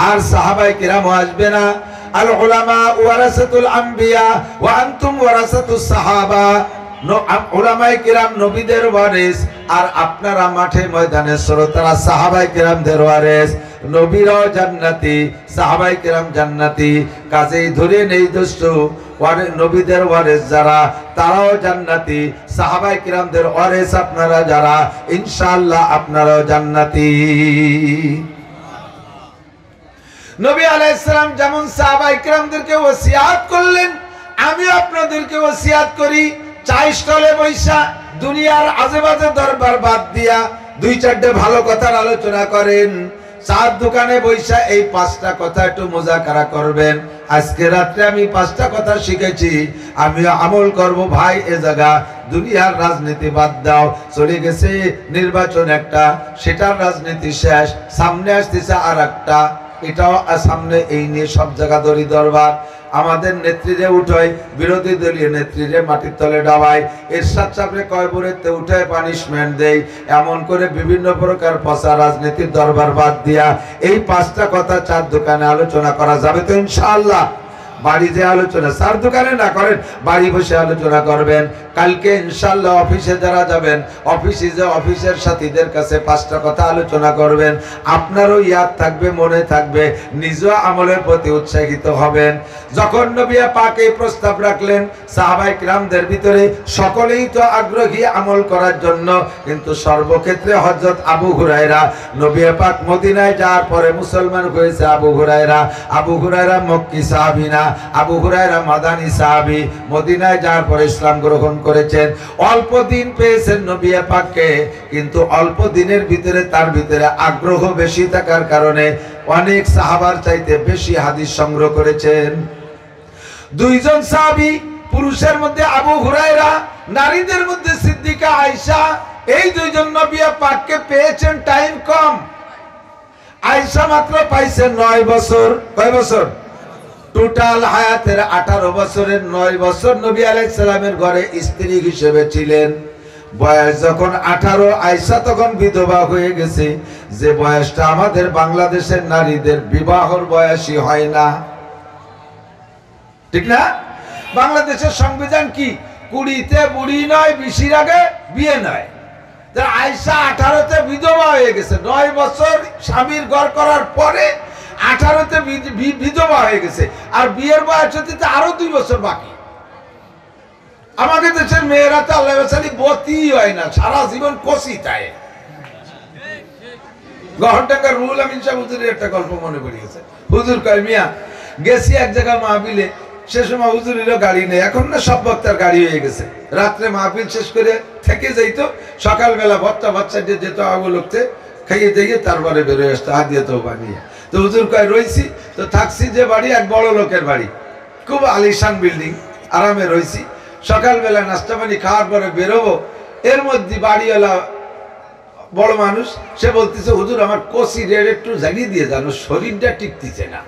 আর সাহাবায়ে কিরামও আসবে না। আল উলামা ওয়ারাসাতুল আম্বিয়া ওয়া আনতুম ওয়ারাসাতুস সাহাবা, উলামায়ে কিরাম নবীদের ওয়ারিস, আর আপনারা মাঠে ময়দানে শ্রোতারা সাহাবায়ে কিরামদের ওয়ারিস। নবীরাও জান্নাতি, সাহাবায়ে কিরাম জান্নাতি, কাজেই ধরে নেই দোস্ত, নবীদের ওয়ারিস যারা তারাও জান্নাতি, সাহাবায়ে কিরামদের ওয়ারিস আপনারা যারা, ইনশাআল্লাহ আপনারাও জান্নাতি। নবী আলাইহিস সালাম যেমন সাহাবায়ে কিরামদেরকে ওসিয়াত করলেন, আমি আপনাদেরকে ওসিয়াত করি, চাই স্টলে বৈশা দুনিয়ার আজেবাজে দরবার বাদ দিয়া 2-4টে ভালো কথার আলোচনা করেন। চার দোকানে বৈশা এই 5টা কথা একটু মুজাকারা করবেন। আজকে রাত্রে আমি 5টা কথা শিখেছি, আমি আমল করব। ভাই এ জায়গা দুনিয়ার রাজনীতি বাদ দাও, চলে গেছে নির্বাচন একটা, সেটার রাজনীতি শেষ, সামনে আসতেছে আর একটা, এটাও সামনে, এই নিয়ে সব জায়গা দড়ি দরবার। আমাদের নেত্রীরে উঠায়, বিরোধী দলীয় নেত্রীরে মাটির তলে ডাবায়, এরশাদ সাহেবরে কয়বরেতে উঠায় পানিশমেন্ট দেয়, এমন করে বিভিন্ন প্রকার পচা রাজনীতির দরবার বাদ দিয়া এই 5টা কথা 4 দোকানে আলোচনা করা যাবে তো ইনশাআল্লাহ। বাড়ি যে আলোচনা 4 দোকানে না করেন, বাড়ি বসে আলোচনা করবেন। কালকে ইনশাআল্লাহ অফিসে যারা যাবেন, অফিসে যে অফিসের সাথীদের কাছে 5টা কথা আলোচনা করবেন, আপনারও ইয়াদ থাকবে, মনে থাকবে, নিজেও আমলের প্রতি উৎসাহিত হবেন। যখন নবী পাক এই প্রস্তাব রাখলেন, সাহাবায়ে কিরামদের ভিতরে সকলেই তো আগ্রহী আমল করার জন্য, কিন্তু সর্বক্ষেত্রে হযরত আবু হুরায়রা, নবী পাক মদিনায় যাওয়ার পরে মুসলমান হয়েছে আবু হুরায়রা। আবু হুরায়রা মক্কি সাহাবী না, আবু হুরায়রা মাদানী সাহাবী, মদিনায় যাওয়ার পর ইসলাম গ্রহণ করেছেন। অল্প দিন পেয়েছেন নবী পাককে, কিন্তু অল্প দিনের ভিতরে তার ভিতরে আগ্রহ বেশি থাকার কারণে অনেক সাহাবার চাইতে বেশি হাদিস সংগ্রহ করেছেন। দুইজন সাহাবী, পুরুষের মধ্যে আবু হুরায়রা, নারীদের মধ্যে সিদ্দিকা আয়েশা, এই দুইজন নবী পাককে পেয়েছেন টাইম কম। আয়েশা মাত্র পাইছেন 9 বছর। কয় বছর? টোটাল হায়াতের 18 বছরের 9 বছর নবী আলাইহিস সালামের ঘরে স্ত্রী হিসেবে ছিলেন। বয়স যখন 18, আয়েশা তখন বিধবা হয়ে গেছে, যে বয়সটা আমাদের বাংলাদেশের নারীদের বিবাহর বয়সই হয় না, ঠিক না? বাংলাদেশের সংবিধান কি? 20তে বুড়ি নয়, 20-এর আগে বিয়ে নয়। আয়েশা 18তে বিধবা হয়ে গেছে, 9 বছর স্বামীর ঘর করার পরে 18তে বিধবা হয়ে গেছে, আর বিয়ের বয়স হতে আরো 2 বছর বাকি। আমাদের দেশের মেয়েরা তো আল্লাহ বাছালি বতি হয় না, সারা জীবন কষি তাই। গহরডাঙ্গার রুহুল আমিন সাহেব হুজুরের একটা গল্প মনে পড়ে গেছে। হুজুর কয়, মিয়া গেছি এক জায়গায় মাহফিলে, সে সময় হুজুরেরও গাড়ি নেই, এখন না সব বক্তার গাড়ি হয়ে গেছে। রাত্রে মাহফিল শেষ করে থেকে যাইতো, সকালবেলা বাচ্চা দিয়ে যেত, আগুন লোকতে খাইয়ে দিয়ে তারপরে বেরোয় আসতো হাত দিয়ে তো বানিয়ে। তো হুজুর কয় রয়েছি, তো থাকছি যে বাড়ি, এক বড় লোকের বাড়ি, খুব আলিশান বিল্ডিং, আরামে রয়েছি। সকালবেলা নাস্তা পানি খাওয়ার পরে বেরোবো, এর মধ্যে বাড়িওয়ালা বড় মানুষ, সে বলতেছে, হুজুর আমার কষি রেট একটু জানিয়ে দিয়ে যান, শরীরটা টিকতেছে না,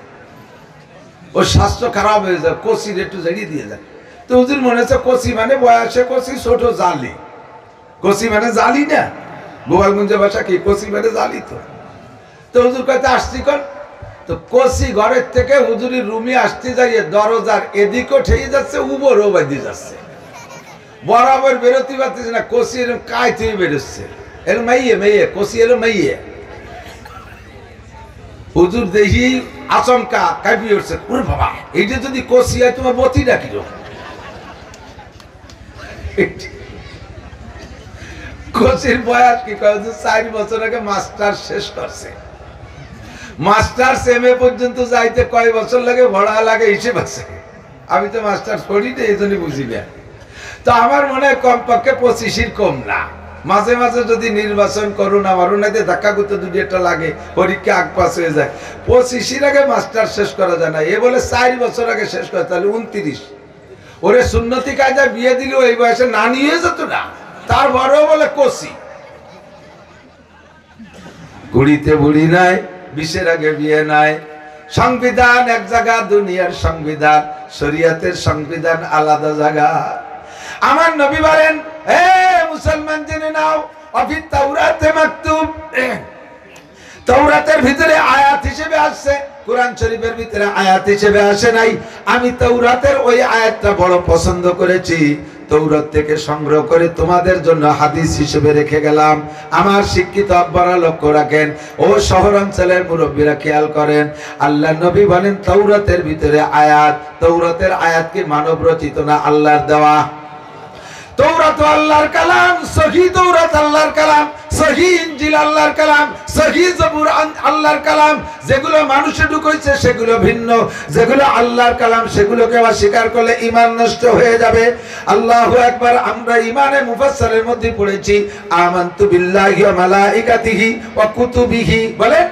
ওর স্বাস্থ্য খারাপ হয়ে যায়, কষির একটু জানিয়ে দিয়ে যায়। তো হুজুর মনে হচ্ছে কষি মানে বয়সে কষি, ছোট জালি, কষি মানে জালি না, গোপালগঞ্জের ভাষা কি, কষি মানে জালি। তো হুজুর কাছে আসছি কোন, তো কষি ঘরের থেকে হুজুরের রুমে আসতে যাইয়ে দরজার এদিকও ঠেয়ে যাচ্ছে, উপরও বাঁধি যাচ্ছে, বরাবর বেরোতে পারতেছে না, কষি এরকম কায় থেকে বেরোচ্ছে, এরকম মেয়ে কষি এলো মেয়ে। হুজুর দেখি আচমকা কাঁপিয়ে উঠছে, ওরে বাবা, এইটা যদি কষি হয় তোমার বতি ডাকি। কষির বয়স কি, 4 বছর আগে মাস্টার শেষ করছে, মাস্টার এমএ পর্যন্ত যাইতে কয় বছর লাগে, ভরা লাগে হিসেব আছে। আমি তো মাস্টার পড়ি না, এই জন্য বুঝি না। তো আমার মনে হয় কমপক্ষে 25-এর কম না। মাঝে মাঝে যদি নির্বাচন করুন, আমার ওনাতে ধাক্কা করতে 2-1টা লাগে, পরীক্ষা আগ পাস হয়ে যায়। 25-এর আগে মাস্টার শেষ করা যায় না, এ বলে 4 বছর আগে শেষ করে, তাহলে 29। ওরে সুন্নতি কায়দায় বিয়ে দিলেও এই বয়সে না নিয়ে যেত না, তার বড়ও বলে কষি। 20তে বুড়ি নাই, 20-এর আগে বিয়ে নাই। সংবিধান এক জায়গা, দুনিয়ার সংবিধান, শরীয়তের সংবিধান আলাদা জায়গা। আমার নবী বলেন, হে মুসলমান জেনে নাও, অফি তাওরাতে মাকতুব, তাওরাতের ভিতরে আয়াত হিসেবে আসছে, কোরআন শরীফের ভিতরে আয়াত হিসেবে আসে নাই। আমি তাওরাতের ওই আয়াতটা বড় পছন্দ করেছি, তৌরাত থেকে সংগ্রহ করে তোমাদের জন্য হাদিস হিসেবে রেখে গেলাম। আমার শিক্ষিত আব্বারা লক্ষ্য রাখেন, ও শহর অঞ্চলের মুরব্বীরা খেয়াল করেন, আল্লাহ নবী বলেন তৌরাতের ভিতরে আয়াত, তৌরাতের আয়াত কি মানব রচিত না আল্লাহর দেওয়া? তৌরাত আল্লাহর কালাম, সহি তৌরাত আল্লাহর কালাম, সহি ইনজিল আল্লাহর কালাম, সহি জবুর আল্লাহর কালাম। যেগুলো মানুষে ঢুকাইছে সেগুলো ভিন্ন, যেগুলো আল্লাহর কালাম সেগুলোকে অস্বীকার করলে ঈমান নষ্ট হয়ে যাবে। আল্লাহু আকবার। আমরা ঈমানে মুফাসসালের মধ্যে পড়েছি, আমানতু বিল্লাহি ওয়া মালাইকাতিহি ওয়া কুতুবিহি, বলেন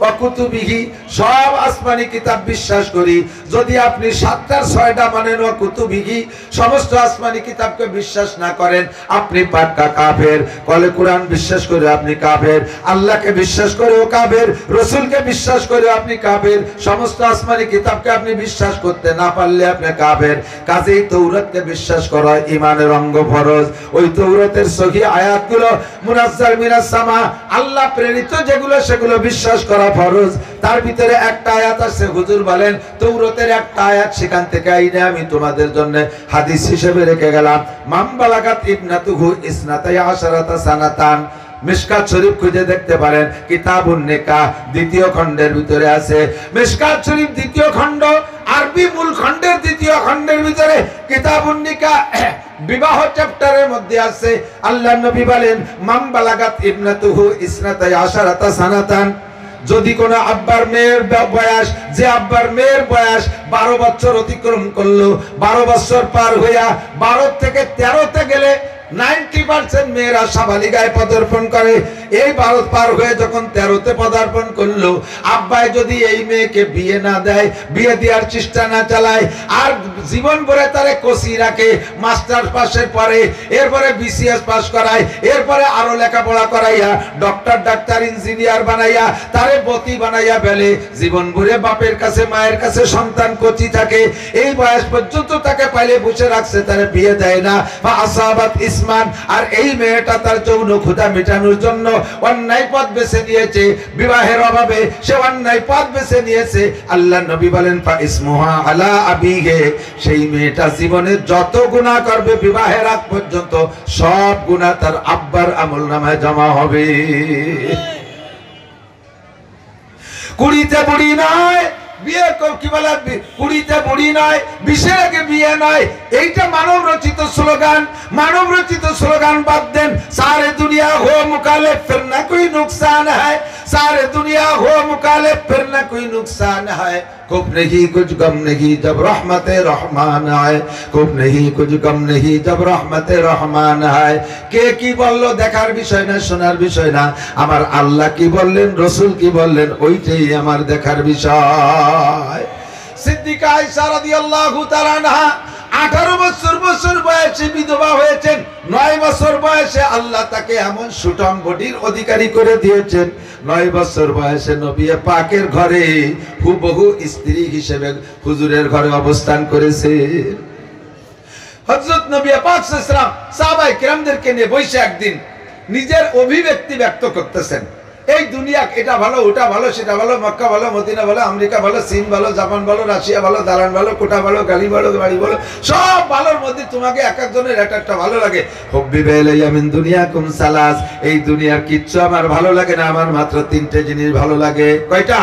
ওয়াকুতুবিহি, সব আসমানি কিতাব বিশ্বাস করি। যদি আপনি 7টার 6টা মানেন ওয়াকুতুবিহি, সমস্ত আসমানি কিতাবকে বিশ্বাস না করেন, আপনি পাক্কা কাফের। কলে কোরআন বিশ্বাস করে আপনি কাফের, আল্লাহকে বিশ্বাস করেও কাফের, রাসূলকে বিশ্বাস করে আপনি কাফের, সমস্ত আসমানি কিতাবকে আপনি বিশ্বাস করতে না পারলে আপনি কাফের। কাজেই তৌরাতকে বিশ্বাস করা ঈমানের অঙ্গ ফরজ। ওই তৌরাতের সহি আয়াতগুলো মুনাজ্জাল মিনাস সামা, আল্লাহ প্রেরিত যেগুলো সেগুলো বিশ্বাস করা ফরজ। তার ভিতরে একটা আয়াত আছে, হুজুর বলেন তৌরাতের একটা আয়াত, সেখান থেকে আইনে আমি তোমাদের জন্য হাদিস হিসেবে রেখে গেলাম। মান বালাগাত ইবনাতুহু ইসনাতাই আশারাতা সানাতান, মিশকাত শরীফ খুঁজে দেখতে পারেন, কিতাবুন নিকাহ 2য় খণ্ডের ভিতরে আছে। মিশকাত শরীফ 2য় খণ্ড, আরবি মূল খণ্ডের 2য় খণ্ডের ভিতরে কিতাবুন নিকাহ বিবাহ চ্যাপ্টারের মধ্যে আছে। আল্লাহ নবী বলেন মান বালাগাত ইবনাতুহু ইসনাতাই আশারাতা সানাতান, যদি কোনো আব্বার মেয়ের বয়স, যে আব্বার মেয়ের বয়স 12 বছর অতিক্রম করলো, 12 বছর পার হইয়া 12 থেকে 13তে গেলে 90% মেয়েরা সাবালিকায় পদার্পণ করে। এই 12 পার হয়ে যখন 13তে পদার্পণ করলো, আব্বাই যদি এই মেয়েকে বিয়ে না দেয়, বিয়ে দেওয়ার চেষ্টা না চালায়, আর জীবন ভরে তারে কষি রাখে, মাস্টার পাশের পরে, এরপরে বিসিএস পাস করায়, এরপরে আরো লেখাপড়া করাইয়া ডক্টর, ডাক্তার, ইঞ্জিনিয়ার বানাইয়া তারে বতী বানাইয়া ফেলে, জীবন ভরে বাপের কাছে মায়ের কাছে সন্তান কচি থাকে, এই বয়স পর্যন্ত তাকে পাইলে বসে রাখছে, তারে বিয়ে দেয় না। আসাবাত ইসমান, আর এই মেয়েটা তার যৌন ক্ষুধা মেটানোর জন্য অন্যায় পথ বেছে নিয়েছে, বিবাহের অভাবে সে অন্যায় পথ বেছে নিয়েছে। আল্লাহ নবী বলেন ফা ইসমুহা আলা আবিহে, সেই মেয়েটা জীবনে যত গুনাহ করবে বিবাহের আগ পর্যন্ত সব গুনাহ তার আব্বার আমলনামায় জমা হবে। কুড়িতে বুড়ি নয়, বিয়ে কি বলে, কুড়িতে বুড়ি নয়, 20-এর আগে বিয়ে নয়, এইটা মানব রচিত স্লোগান। মানব রচিত স্লোগান বাদ দেন। সারে দুনিয়া হো মুখালিফ ফির না কোই নুকসান है, सारे दुनिया हो मुखालिफ फिर ना कोई नुकसान है, खूब नहीं कुछ गम नहीं जब रहमते रहमान आए, खूब नहीं कुछ गम नहीं जब रहमते रहमान आए। কে কি বললো দেখার বিষয় না, শোনার বিষয় না, আমার আল্লাহ কি বললেন, রসুল কি বললেন, ওইটাই আমার দেখার বিষয়। সিদ্দিকা আয়েশা রাদিয়াল্লাহু তাআলা আনহা 18 বছর বয়সে বিধবা হয়েছেন। 9 বছর বয়সে আল্লাহ তাকে এমন সুঠাম বডির অধিকারী করে দিয়েছেন। 9 বছর বয়সে নবী পাকের ঘরে হুবহু স্ত্রী হিসেবে হুজুরের ঘরে অবস্থান করেছে। হযরত নবী পাক সাল্লাল্লাহু আলাইহি ওয়াসাল্লাম সাহাবায়ে কিরামদেরকে নিয়ে বসে একদিন নিজের অভিব্যক্তি ব্যক্ত করতেছেন। এই দুনিয়া, এটা ভালো, ওটা ভালো, সেটা ভালো, মক্কা ভালো, মদিনা ভালো, আমেরিকা ভালো, চীন ভালো, জাপান ভালো, রাশিয়া ভালো, দালান ভালো, কোটা ভালো, গাড়ি ভালো, বাড়ি ভালো, সব ভালোর মধ্যে তোমাকে এক একজনের এক একটা ভালো লাগে। হুব্বিবা ইলাইয়া মিন দুনিয়াকুম সালাস, এই দুনিয়ার কিচ্ছু আমার ভালো লাগে না, আমার মাত্র 3টে জিনিস ভালো লাগে। কয়টা?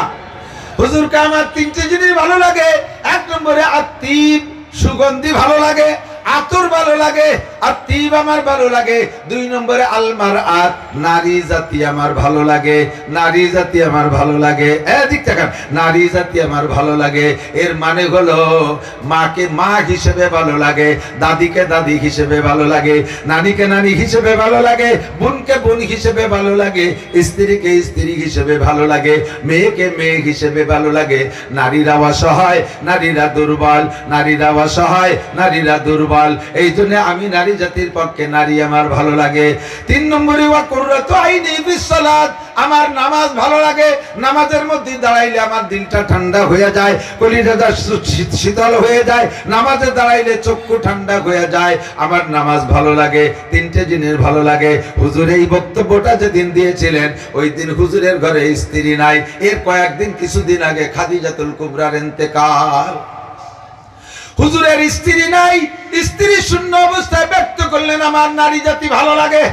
হুজুরকে আমার 3টে জিনিস ভালো লাগে। 1 নম্বরে আত্মীব, সুগন্ধি ভালো লাগে, আতর ভালো লাগে, আর তিব আমার ভালো লাগে। 2 নম্বরে আলমার আত, নারী জাতি আমার ভালো লাগে, নারী জাতি আমার ভালো লাগে। এদিক তাকান, নারী জাতি আমার ভালো লাগে, এর মানে হলো মাকে মা হিসেবে ভালো লাগে, দাদিকে দাদি হিসেবে ভালো লাগে, নানিকে নানি হিসেবে ভালো লাগে, বোনকে বোন হিসেবে ভালো লাগে, স্ত্রীকে স্ত্রী হিসেবে ভালো লাগে, মেয়েকে মেয়ে হিসেবে ভালো লাগে। নারীরা অসহায়, নারীরা দুর্বল, নারীরা অসহায়, নারীরা দুর্বল, এই জন্য আমি নারী জাতির পক্ষে নারী আমার ভালো লাগে। 3 নম্বরে ওয়া কুররাতু আইনি বিসসালাত, আমার নামাজ ভালো লাগে, নামাজের মধ্যে দাঁড়াইলে আমার দিলটা ঠান্ডা হয়ে যায়, কলিজাটা শীতল হয়ে যায়, নামাজে দাঁড়াইলে চক্ষু ঠান্ডা হয়ে যায়, আমার নামাজ ভালো লাগে। 3টে জিনিস ভালো লাগে। হুজুর এই বক্তব্যটা যেদিন দিয়েছিলেন, ওই দিন হুজুরের ঘরে স্ত্রী নাই। এর কয়েকদিন কিছুদিন আগে খাদিজাতুল কুবরার ইন্তেকাল। হুজুরের স্ত্রী নাই, স্ত্রী শূন্য অবস্থায় ব্যক্ত করলেন আমার নারী জাতি ভালো লাগে।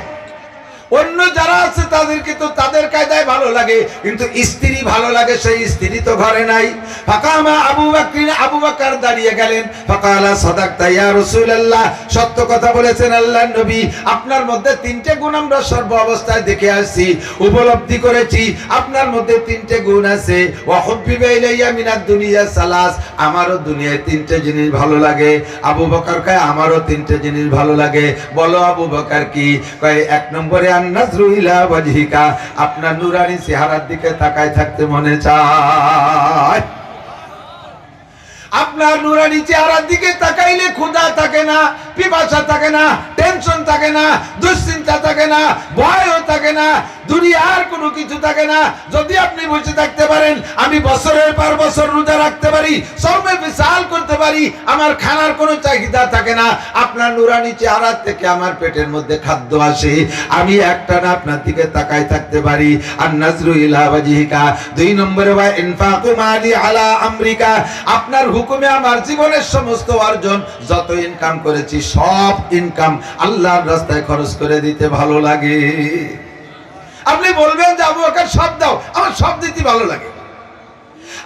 অন্য যারা আছে তাদেরকে তো তাদের কায়দায় ভালো লাগে, কিন্তু স্ত্রী ভালো লাগে, সেই স্ত্রী তো ঘরে নাই। ফাকামা আবু বকর, আবু বকর দাঁড়িয়ে গেলেন। ফাকালা সাদাকতা ইয়া রাসূলুল্লাহ, সত্য কথা বলেছেন আল্লাহর নবী, আপনার মধ্যে 3টে গুণ আমরা সর্ব অবস্থায় দেখে আসছি, উপলব্ধি করেছি, আপনার মধ্যে 3টে গুণ আছে। ওয়া হুব্বিবা ইলাইয়া মিনাদ দুনিয়া সালাস, আমারও দুনিয়ায় 3টে জিনিস ভালো লাগে। আবু বকর কয় আমারও 3টে জিনিস ভালো লাগে। বলো আবু বকর কি? কয় 1 নম্বরে নাজরু ইলা ওয়াজহিকা, আপনার নূরানি চেহারার দিকে তাকায় থাকতে মনে চায়। আপনার নূরানি চেহারার দিকে তাকাইলে ক্ষুধা থাকে না, পিপাসা থাকে না, টেনশন থাকে না, দুশ্চিন্তা থাকে না, ভয়ও থাকে না, দুনিয়ার কোনো কিছু থাকে না। যদি আপনি বসে থাকতে পারেন, আমি বছরের পর বছর রোজা রাখতে পারি, সবে বিশাল করতে পারি, আমার খানার কোনো চাহিদা থাকে না। আপনার নূরানি চেহারা থেকে আমার পেটের মধ্যে খাদ্য আসে, আমি একটানা আপনার দিকে তাকায় থাকতে পারি। আর নাজরু ইলা ওয়াজহিকা, 2 নম্বরে ওয়া ইনফাকু মালি আলা আমরিকা, আপনার হুকুমে আমার জীবনের সমস্ত অর্জন, যত ইনকাম করেছি সব ইনকাম আল্লাহর রাস্তায় খরচ করে দিতে ভালো লাগে। আপনি বলবেন যে আবু বকর সব দাও, আমার সব দিতে ভালো লাগে।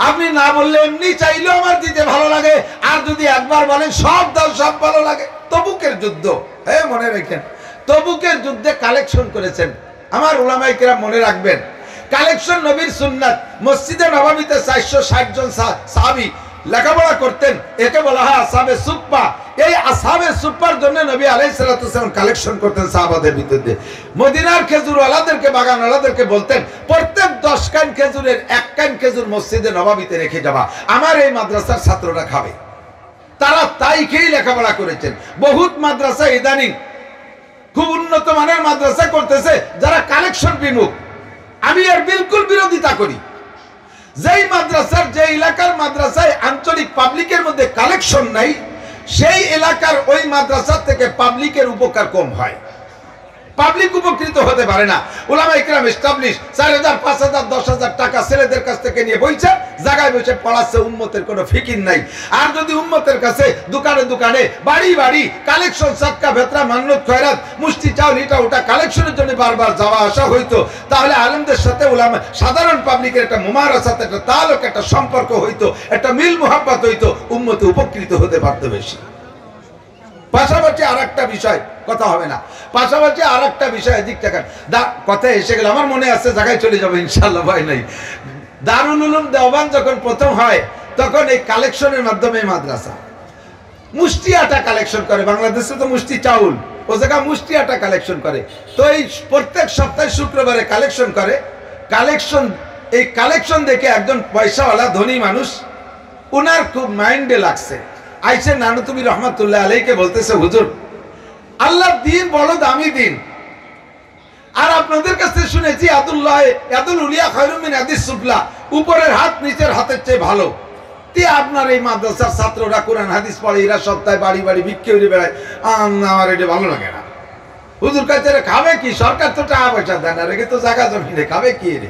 আপনি না বললে এমনি চাইলেও আমার দিতে ভালো লাগে, আর যদি একবার বলেন সব দাও, সব ভালো লাগে। তবুকের যুদ্ধ, মনে রাখেন, তবুকের যুদ্ধে কালেকশন করেছেন আমার উলামায়ে কেরাম, মনে রাখবেন কালেকশন নবীর সুন্নাত। মসজিদে নববীতে 460 জন সাহাবী লেখাপড়া করতেন, একে বলা হয় আসহাবে সুফফা। এই আসহাবে সুফফার জন্য নবী আলাইহিস সালাতু ওয়াসালাম কালেকশন করতেন সাহাবাদের ভিতরে। মদিনার খেজুরওয়ালাদেরকে, বাগানওয়ালাদেরকে বলতেন, প্রত্যেক 10 কান খেজুরের 1 কান খেজুর মসজিদে নববীতে রেখে যাবা, আমার এই মাদ্রাসার ছাত্ররা খাবে। তারা তাই খেয়েই লেখাপড়া করেছেন। বহুত মাদ্রাসা ইদানিং খুব উন্নত মানের মাদ্রাসা করতেছে যারা কালেকশন বিমুখ। আমি এর বিলকুল বিরোধিতা করি। যেই মাদ্রাসার, যে এলাকার মাদ্রাসায় আঞ্চলিক পাবলিকের মধ্যে কালেকশন নাই, সেই এলাকার ওই মাদ্রাসা থেকে পাবলিকের উপকার কম হয়, পাবলিক উপকৃত হতে পারে না। উলামা ইকরাম এস্টাবলিশ 4000, 5000, 10,000 টাকা ছেলেদের কাছ থেকে নিয়ে বইছে, জায়গায় বসে পড়াচ্ছে, উম্মতের কোনো ফিকির নাই। আর যদি উম্মতের কাছে দোকানে দোকানে, বাড়ি বাড়ি কালেকশন, সাদকা, ভেতরা, মান্নত, খয়রাত, মুষ্টি চাউল, এটা ওটা কালেকশনের জন্য বারবার যাওয়া আসা হইতো, তাহলে আলেমদের সাথে উলামা, সাধারণ পাবলিকের একটা মুমারাসাত, একটা তালুক, একটা সম্পর্ক হইতো, একটা মিল মুহাব্বত হইতো, উম্মতে উপকৃত হতে পারতো বেশি। পাশাপাশি আর একটা বিষয়, কথা হবে না, পাশাপাশি আর একটা বিষয়, এদিক টাকার কথা এসে গেল, আমার মনে আছে, জায়গায় চলে যাবো ইনশাল্লাহ, ভয় নাই। দারুল উলুম দেওবান যখন প্রথম হয়, তখন এই কালেকশনের মাধ্যমে মাদ্রাসা মুষ্টি আটা কালেকশন করে। বাংলাদেশে তো মুষ্টি চাউল, ও জায়গায় মুষ্টি আটা কালেকশন করে। তো এই প্রত্যেক সপ্তাহে শুক্রবারে কালেকশন করে। এই কালেকশন দেখে একজন পয়সাওয়ালা ধনী মানুষ, উনার খুব মাইন্ডে লাগছে। আইসে নানুতুবি রহমাতুল্লাহ আলাইকে বলতেছে, হুজুর, আল্লাহর দিন বড় দামি দিন, আর আপনাদের কাছে শুনেছি ইয়াদুল উলিয়া খায়রুম মিন ইয়াদিস সুফলা, উপরের হাত নিচের হাতের চেয়ে ভালো। তে আপনার এই মাদ্রাসার ছাত্ররা কোরআন হাদিস পড়ে, এরা সপ্তাহে বাড়ি বাড়ি ভিক্ষে উড়ে বেড়ায়, আমার এটা ভালো লাগে না। হুজুর কাছে খাবে কি? সরকার তো টাকা পয়সা দেয় না, রেখে তো জায়গা জমি রে, খাবে কি রে?